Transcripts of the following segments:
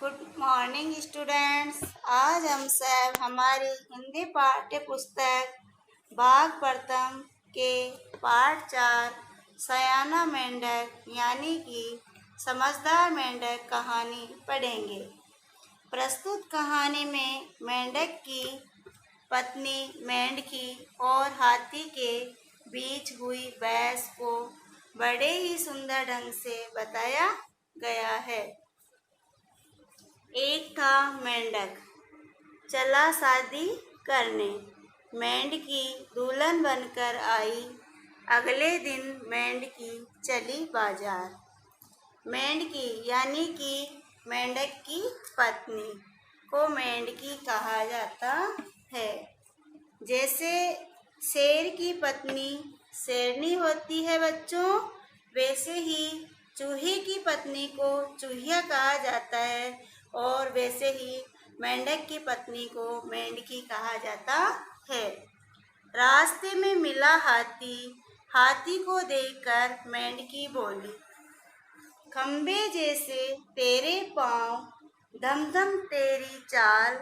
Good morning students. आज हम सब हमारी हिंदी पाठ्य पुस्तक भाग प्रथम के पाठ 4 सयाना मेंढक यानी कि समझदार मेंढक कहानी पढ़ेंगे। प्रस्तुत कहानी में मेंढक की पत्नी मेंढकी और हाथी के बीच हुई बहस को बड़े ही सुंदर ढंग से बताया गया है। एक था मेंढक, चला शादी करने। मेंढकी दुल्हन बनकर आई। अगले दिन मेंढकी चली बाजार। मेंढकी यानी कि मेंढक की पत्नी को मेंढकी कहा जाता है। जैसे शेर की पत्नी शेरनी होती है बच्चों, वैसे ही चूहे की पत्नी को चूहिया कहा जाता है और वैसे ही मेंढक की पत्नी को मेंढकी कहा जाता है। रास्ते में मिला हाथी। हाथी को देखकर मेंढकी बोली, खंबे जैसे तेरे पाँव, धम धम तेरी चाल,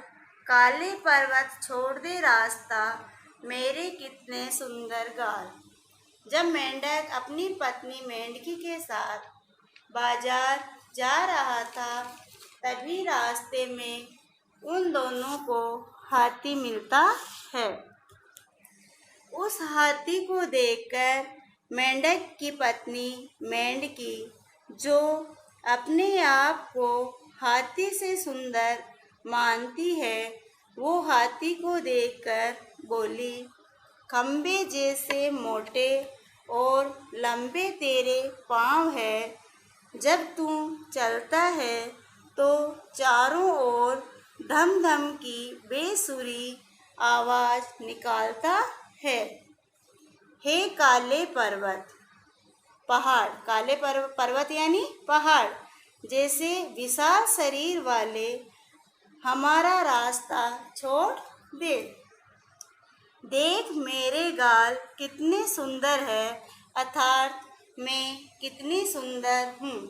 काले पर्वत छोड़ दे रास्ता, मेरे कितने सुंदर गाल। जब मेंढक अपनी पत्नी मेंढकी के साथ बाजार जा रहा था, तभी रास्ते में उन दोनों को हाथी मिलता है। उस हाथी को देखकर मेंढक की पत्नी मेंढकी, जो अपने आप को हाथी से सुंदर मानती है, वो हाथी को देखकर बोली, खंबे जैसे मोटे और लंबे तेरे पाँव है। जब तू चलता है तो चारों ओर धम धम की बेसुरी आवाज निकालता है। हे काले पर्वत, पहाड़, काले पर्वत यानी पहाड़ जैसे विशाल शरीर वाले, हमारा रास्ता छोड़ दे। देख मेरे गाल कितने सुंदर है, अर्थात मैं कितनी सुंदर हूँ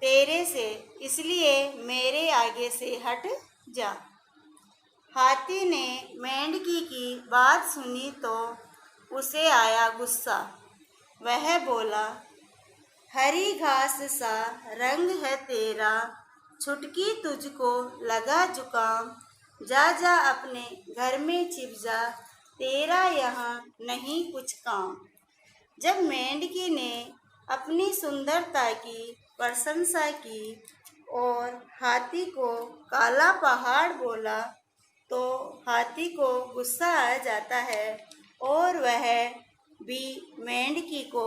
तेरे से, इसलिए मेरे आगे से हट जा। हाथी ने मेंढकी की बात सुनी तो उसे आया गुस्सा। वह बोला, हरी घास सा रंग है तेरा, छुटकी तुझको लगा जुकाम, जा जा अपने घर में छिप जा, तेरा यहाँ नहीं कुछ काम। जब मेंढकी ने अपनी सुंदरता की प्रशंसा की और हाथी को काला पहाड़ बोला, तो हाथी को गुस्सा आ जाता है और वह भी मेंढकी को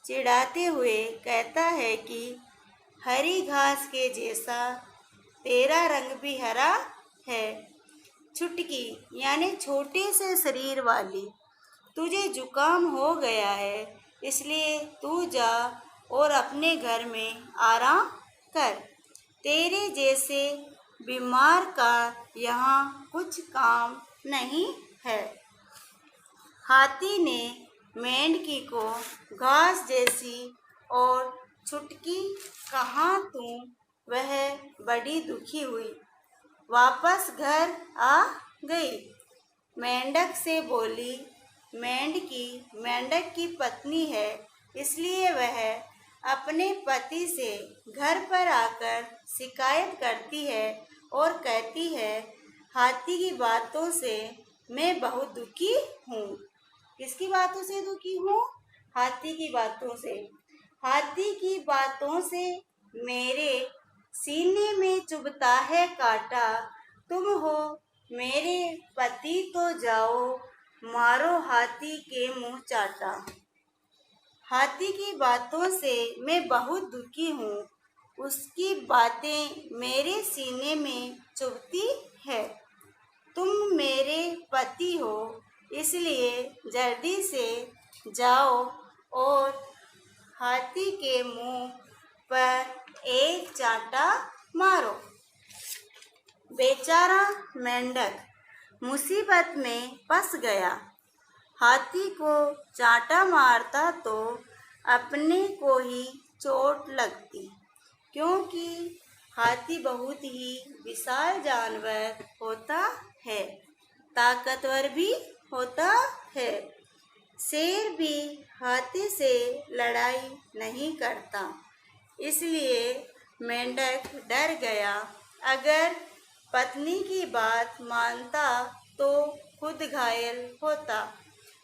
चिढ़ाते हुए कहता है कि हरी घास के जैसा तेरा रंग भी हरा है, छुटकी यानी छोटे से शरीर वाली, तुझे जुकाम हो गया है, इसलिए तू जा और अपने घर में आराम कर, तेरे जैसे बीमार का यहाँ कुछ काम नहीं है। हाथी ने मेंढकी को घास जैसी और छुटकी कहा तू, वह बड़ी दुखी हुई, वापस घर आ गई। मेंढक से बोली, मेंढकी मेंढक की पत्नी है, इसलिए वह अपने पति से घर पर आकर शिकायत करती है और कहती है, हाथी की बातों से मैं बहुत दुखी हूँ। किसकी बातों से दुखी हूँ? हाथी की बातों से। हाथी की बातों से मेरे सीने में चुभता है कांटा, तुम हो मेरे पति तो जाओ, मारो हाथी के मुँह चाटा। हाथी की बातों से मैं बहुत दुखी हूँ, उसकी बातें मेरे सीने में चुभती है। तुम मेरे पति हो, इसलिए जल्दी से जाओ और हाथी के मुंह पर एक चांटा मारो। बेचारा मेंढक मुसीबत में फंस गया। हाथी को चांटा मारता तो अपने को ही चोट लगती, क्योंकि हाथी बहुत ही विशाल जानवर होता है, ताकतवर भी होता है। शेर भी हाथी से लड़ाई नहीं करता, इसलिए मेंढक डर गया। अगर पत्नी की बात मानता तो खुद घायल होता,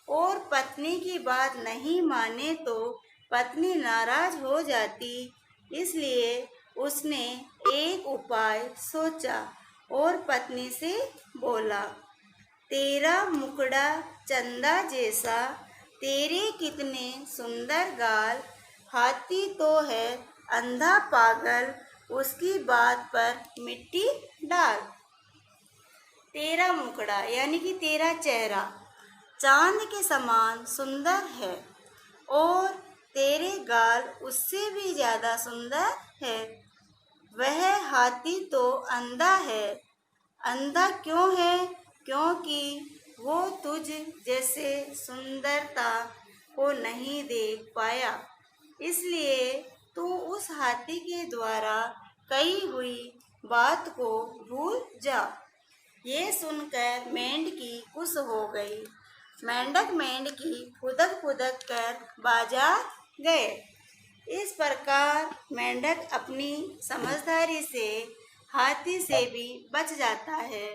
और पत्नी की बात नहीं माने तो पत्नी नाराज हो जाती। इसलिए उसने एक उपाय सोचा और पत्नी से बोला, तेरा मुखड़ा चंदा जैसा, तेरे कितने सुंदर गाल, हाथी तो है अंधा पागल, उसकी बात पर मिट्टी डाल। तेरा मुखड़ा यानी कि तेरा चेहरा चांद के समान सुंदर है, और तेरे गाल उससे भी ज़्यादा सुंदर है। वह हाथी तो अंधा है। अंधा क्यों है? क्योंकि वो तुझ जैसे सुंदरता को नहीं देख पाया, इसलिए तू उस हाथी के द्वारा कही हुई बात को भूल जा। ये सुनकर मेंढकी खुश हो गई। मेंढक मेंढकी फुदक फुदक कर बाजार गए। इस प्रकार मेंढक अपनी समझदारी से हाथी से भी बच जाता है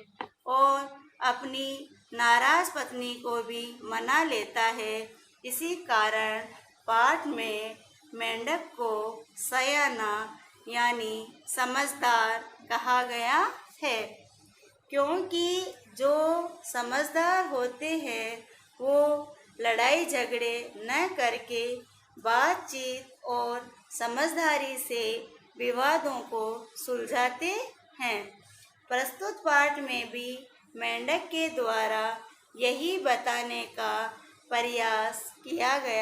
और अपनी नाराज पत्नी को भी मना लेता है। इसी कारण पाठ में मेंढक को सयाना यानी समझदार कहा गया है, क्योंकि जो समझदार होते हैं वो लड़ाई झगड़े न करके बातचीत और समझदारी से विवादों को सुलझाते हैं। प्रस्तुत पाठ में भी मेंढक के द्वारा यही बताने का प्रयास किया गया।